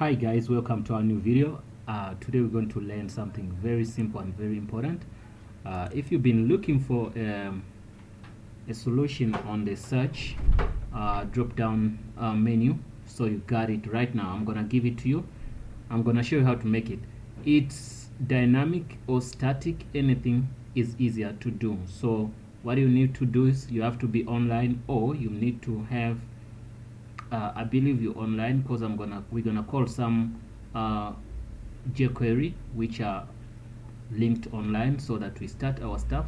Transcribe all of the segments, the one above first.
Hi guys, welcome to our new video. Today we're going to learn something very simple and very important. If you've been looking for a solution on the search drop down menu, so you got it right now. I'm gonna give it to you. I'm gonna show you how to make it. It's dynamic or static, anything is easier to do. So what you need to do is you have to be online, or you need to have I believe you're online, because we're gonna call some jQuery which are linked online so that we start our stuff.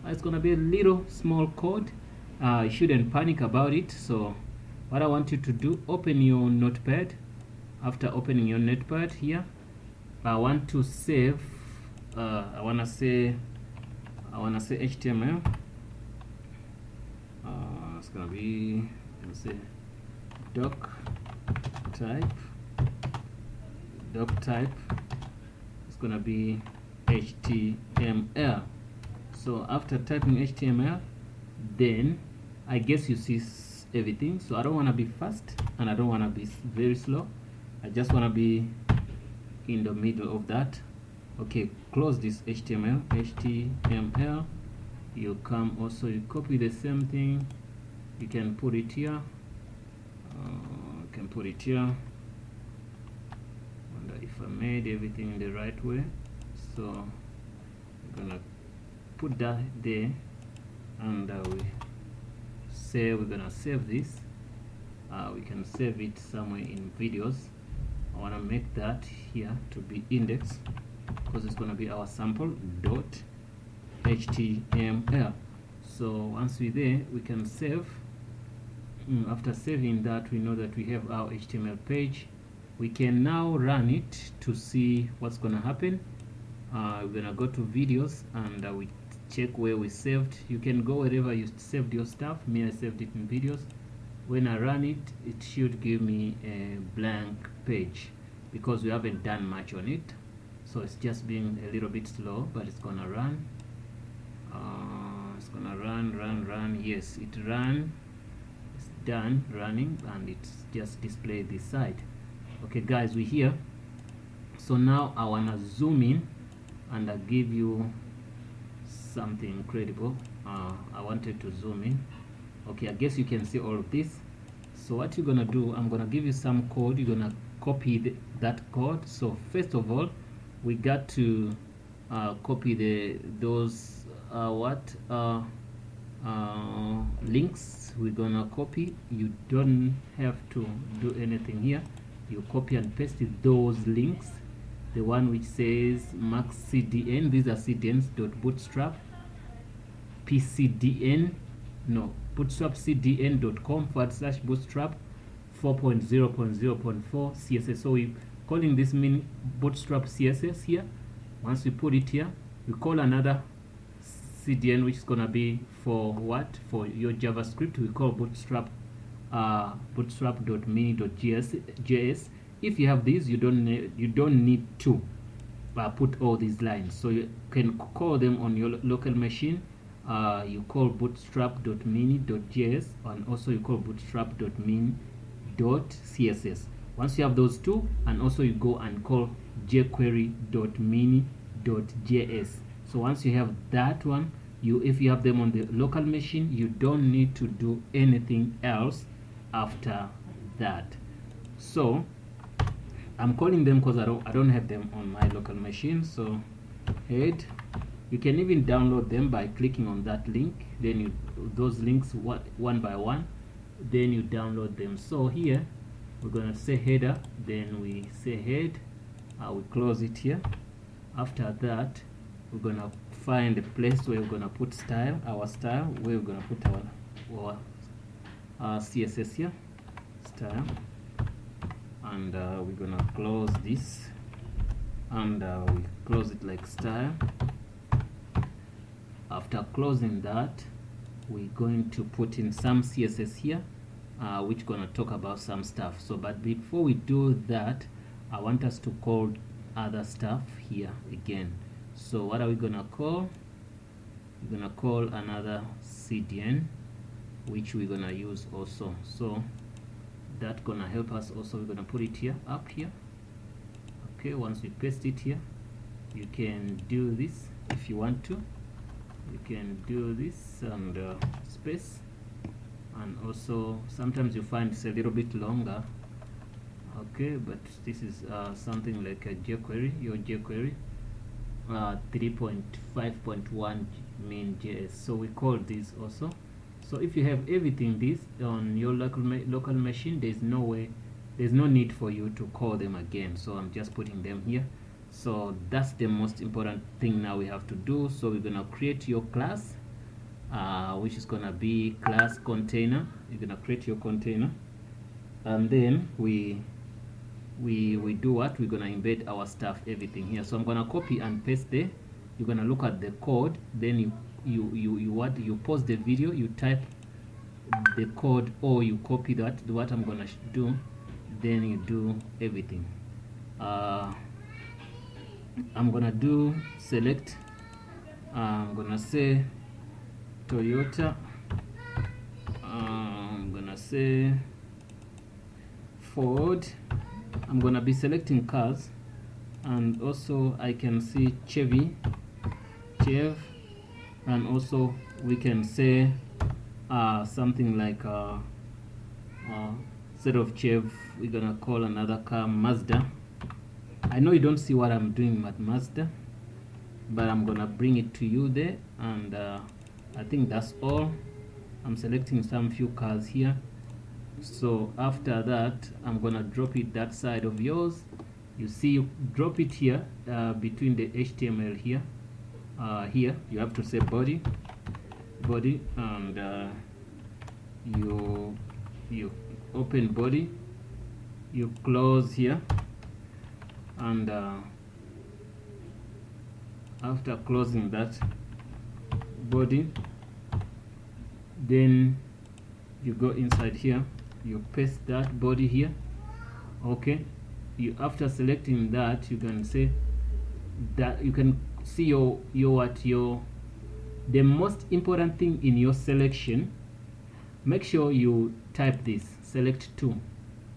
It's gonna be a little small code. You shouldn't panic about it. So what I want you to do, open your notepad. After opening your notepad here, I want to save I wanna say HTML. It's gonna be, let's say, doc type is gonna be HTML. So after typing HTML, then I guess you see everything. So I don't want to be fast and I don't want to be very slow. I just want to be in the middle of that. Okay, close this HTML. You come also, you copy the same thing, you can put it here. Wonder if I made everything in the right way. So I'm gonna put that there, and we're gonna save this. We can save it somewhere in videos. I want to make that here to be index, because it's gonna be our sample dot HTML. So once we're there, we can save. After saving that, we know that we have our HTML page. We can now run it to see what's gonna happen. We're gonna go to videos and we check where we saved. You can go wherever you saved your stuff. Me, I saved it in videos. When I run it, it should give me a blank page because we haven't done much on it. So it's just being a little bit slow, but it's gonna run. It's gonna run. Yes, it ran. Done running, and it's just displayed this side. Okay guys, we're here. So now I want to zoom in and I give you something incredible. I wanted to zoom in. Okay, I guess you can see all of this. So what you're gonna do, I'm gonna give you some code. You're gonna copy that code. So first of all, we got to copy those links. We're gonna copy. You don't have to do anything here. You copy and paste those links. The one which says max cdn, these are cdns.bootstrap bootstrapcdn.com/bootstrap 4.0.0.4 CSS. So we're calling this bootstrap CSS here. Once we put it here, we call another CDN, which is gonna be for what? For your JavaScript. We call bootstrap bootstrap.mini.js. If you have these, you don't need to put all these lines. So you can call them on your local machine. You call bootstrap.mini.js, and also you call bootstrap.mini.css. Once you have those two, and also you go and call jQuery.mini.js. So once you have that one, if you have them on the local machine, you don't need to do anything else after that. So I'm calling them because I don't have them on my local machine. So head, you can even download them by clicking on that link. Then those links one by one, then you download them. So here we're gonna say header, then we say head. We close it here. After that, we're gonna find a place where we're gonna put style, our style, where we're gonna put our CSS here, style, and we're gonna close this, and we close it like style. After closing that, we're going to put in some CSS here, which gonna talk about some stuff. So, but before we do that, I want us to call other stuff here again. So what are we gonna call? We're gonna call another CDN, which we're gonna use also. So that's gonna help us also. We're gonna put it here, up here. Okay, once we paste it here, you can do this if you want to. You can do this and space, and also sometimes you find it's a little bit longer. Okay, but this is something like a jQuery, your jQuery 3.5.1 main JS. So we call this also. So if you have everything this on your local machine, there's no need for you to call them again. So I'm just putting them here. So that's the most important thing now we have to do. So we're gonna create your class, which is gonna be class container. You're gonna create your container, and then we do what? We're gonna embed our stuff, everything here. So I'm gonna copy and paste there. You're gonna look at the code, then you pause the video, you type the code, or you copy that, what I'm gonna do, then you do everything. I'm gonna do select, I'm gonna say Toyota, I'm gonna say Ford. I'm gonna be selecting cars, and also I can see Chev, and also we can say something like instead of Chev, we're gonna call another car Mazda. I know you don't see what I'm doing with Mazda, but I'm gonna bring it to you there, and I think that's all. I'm selecting some few cars here. So after that, I'm gonna drop it that side of yours. You see, you drop it here between the HTML here. Here you have to say body, and you open body, you close here, and after closing that body, then you go inside here, you paste that body here. Okay, after selecting that, you can say that you can see the most important thing in your selection. Make sure you type this, select to.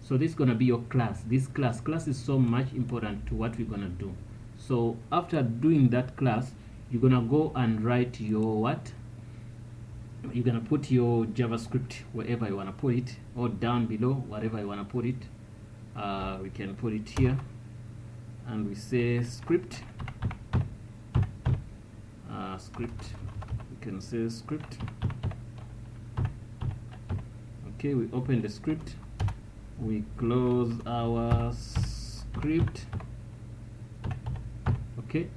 So this is gonna be your class. This class is so much important to what we're gonna do. So after doing that class, you're gonna go and write your what? You're gonna put your JavaScript wherever you wanna put it, or down below, wherever you wanna put it. We can put it here, and we say script. We can say script. Okay, we open the script, we close our script. Okay,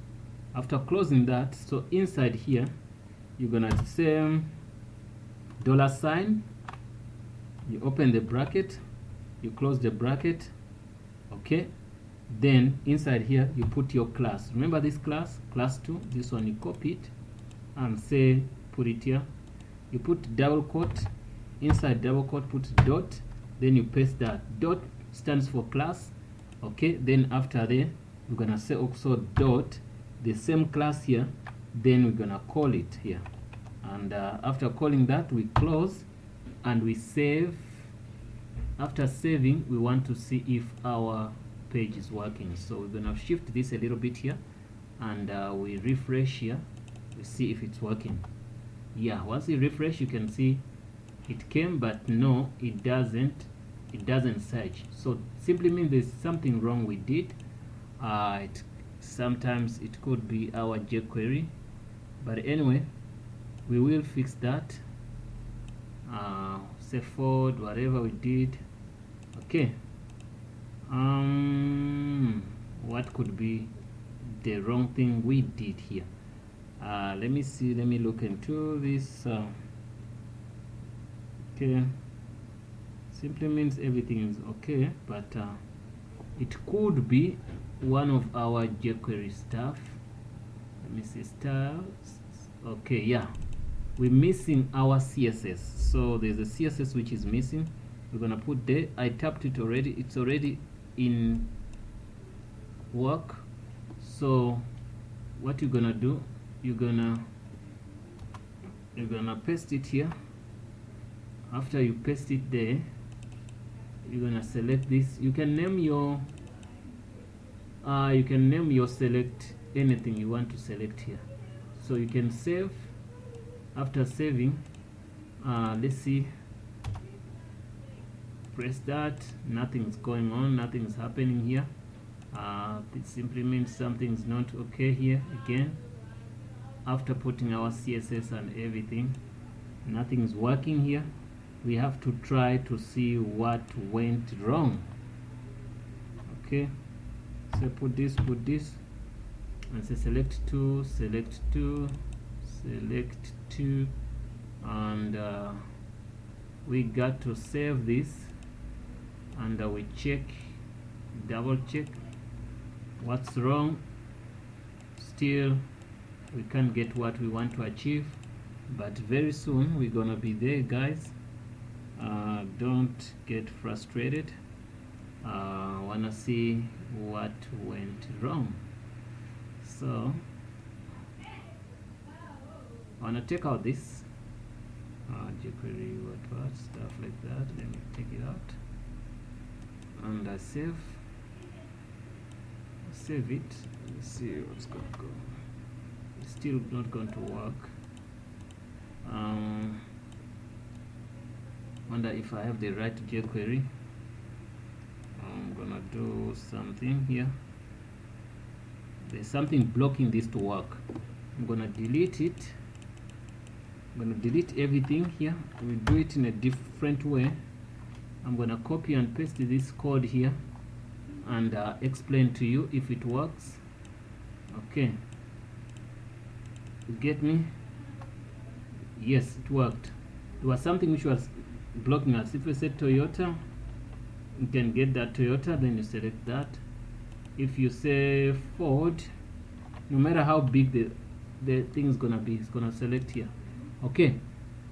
after closing that, so inside here you're gonna say $, you open the bracket, you close the bracket. Okay, then inside here you put your class. Remember this class 2, this one, you copy it and say put it here. You put double quote, inside double quote put dot, then you paste that. Dot stands for class. Okay, then after there we're gonna say also dot the same class here, then we're gonna call it here, and after calling that, we close and we save. After saving, we want to see if our page is working, so we're gonna shift this a little bit here, and we refresh here. We see if it's working. Yeah, once you refresh, you can see it came, but no, it doesn't search. So simply means there's something wrong with it. Sometimes it could be our jQuery, but anyway, we will fix that. Say forward, whatever we did. Okay, what could be the wrong thing we did here? Let me see, let me look into this. Okay, simply means everything is okay, but it could be one of our jQuery stuff. Let me see, styles. Okay, yeah, we're missing our CSS. So there's a CSS which is missing. We're gonna put there. I tapped it already, it's already in work. So what you're gonna do, you're gonna paste it here. After you paste it there, you're gonna select this. You can name your you can name your select anything you want to select here. So you can save. After saving, let's see, press that, nothing's going on, nothing's happening here. It simply means something's not okay here. Again, after putting our CSS and everything, nothing's working here. We have to try to see what went wrong. Okay, so put this, and say select two, and we got to save this, and we check, double check what's wrong. Still we can't get what we want to achieve, but very soon we're gonna be there, guys. Don't get frustrated. Wanna see what went wrong. So I wanna take out this jQuery, what stuff like that. Let me take it out, and I save it. Let's see what's going to go. It's still not going to work. Wonder if I have the right jQuery. I'm gonna do something here. There's something blocking this to work. I'm gonna delete it. I'm gonna delete everything here. We'll do it in a different way. I'm gonna copy and paste this code here and explain to you if it works. Okay, you get me? Yes, it worked. There was something which was blocking us. If we say Toyota, you can get that Toyota, then you select that. If you say Ford, no matter how big the thing is gonna be, it's gonna select here. Okay,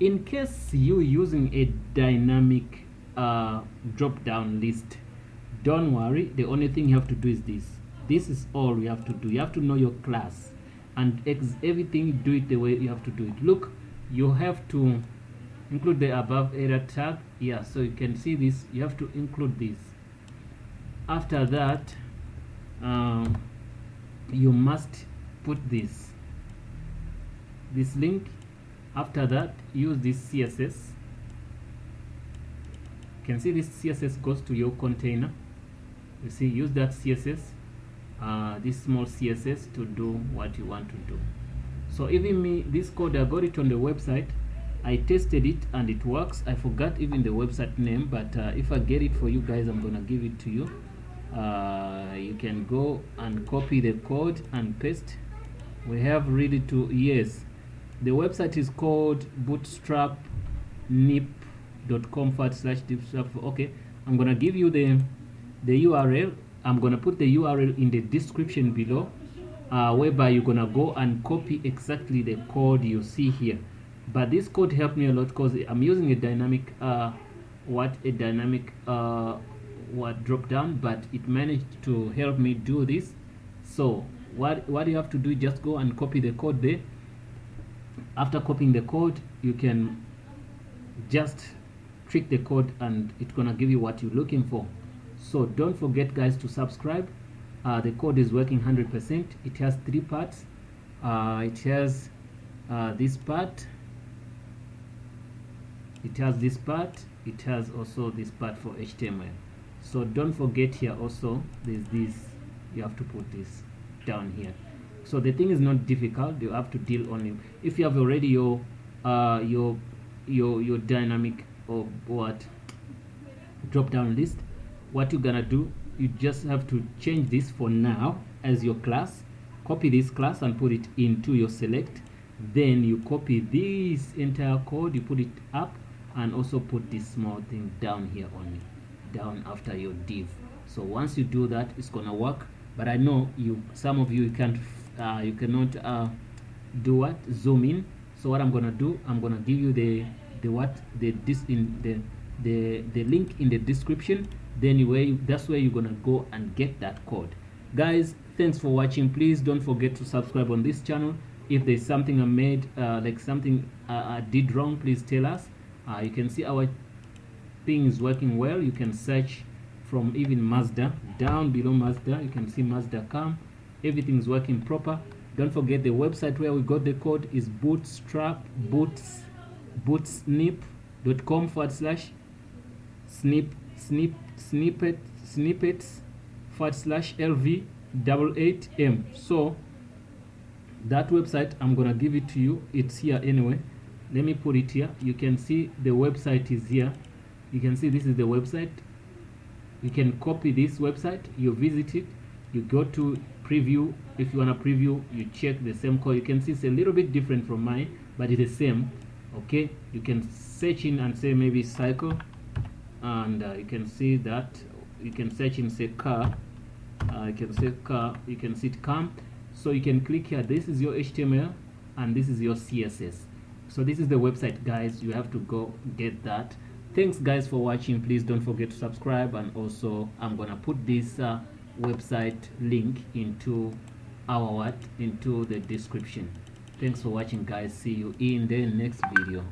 in case you using a dynamic drop down list, don't worry. The only thing you have to do is this is all you have to do. You have to know your class, and everything, do it the way you have to do it. Look, you have to include the above error tag. Yeah, so you can see this, you have to include this. After that, you must put this link. After that, use this CSS. You can see this CSS goes to your container. You see, use that CSS, this small CSS, to do what you want to do. So even me, this code, I got it on the website. I tested it and it works. I forgot even the website name, but if I get it for you guys, I'm gonna give it to you. You can go and copy the code and paste. We have really to, yes, the website is called bootstrapnip.com/bootstrap. Okay, I'm gonna give you the URL. I'm gonna put the URL in the description below, whereby you're gonna go and copy exactly the code you see here. But this code helped me a lot because I'm using a dynamic drop down, but it managed to help me do this. So what you have to do is just go and copy the code there. After copying the code, you can just trick the code and it's gonna give you what you're looking for. So don't forget, guys, to subscribe. The code is working 100%. It has 3 parts. It has this part, it has this part, it has also this part for HTML. So don't forget, here also there's this, you have to put this down here. So the thing is not difficult. You have to deal only if you have already your dynamic or what drop down list. What you're gonna do, you just have to change this for now as your class. Copy this class and put it into your select. Then you copy this entire code, you put it up, and also put this small thing down here only, down after your div. So once you do that, it's gonna work. But I know some of you can't, you cannot do what, zoom in. So what I'm gonna do, I'm gonna give you the link in the description. Then that's where you're gonna go and get that code. Guys, thanks for watching. Please don't forget to subscribe on this channel. If there's something I made, like something I did wrong, please tell us. You can see our thing is working well. You can search from even Mazda. Down below Mazda, you can see Mazda Cam. Everything's working proper. Don't forget the website where we got the code is bootstrap.com/snippets/LV88M. So that website, I'm gonna give it to you. It's here anyway. Let me put it here. You can see the website is here. You can see this is the website. You can copy this website, you visit it, you go to preview. If you want to preview, you check the same code. You can see it's a little bit different from mine, but it's the same. Okay, you can search in and say maybe cycle, and you can see that. You can search in say car. You can say car. You can see it Cam. So you can click here. This is your HTML and this is your CSS. So this is the website, guys. You have to go get that. Thanks guys for watching. Please don't forget to subscribe, and also I'm gonna put this website link into the description. Thanks for watching, guys. See you in the next video.